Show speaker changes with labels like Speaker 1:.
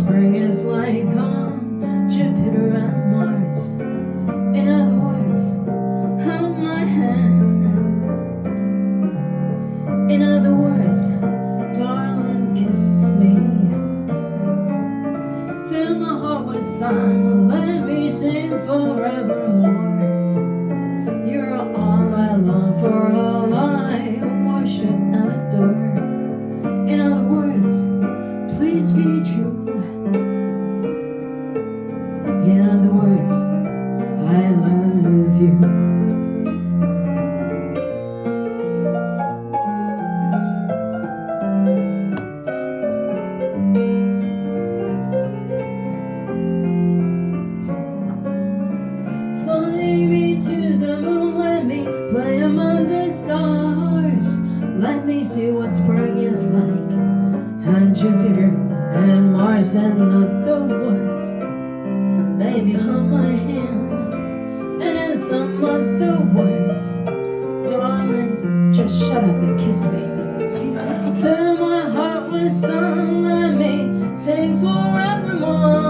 Speaker 1: spring is like on Jupiter and Mars. In other words, hold my hand. In other words, darling, kiss me. Fill my heart with song, let me sing forevermore. You're all I long for, all I worship and adore. In other words, please be true. In other words, I love you. Fly me to the moon, let me play among the stars. Let me see what spring is like on Jupiter and Mars. In other words, baby, hold my hand. And in some other words, darling, just shut up and kiss me. Fill my heart with song, let me sing forevermore.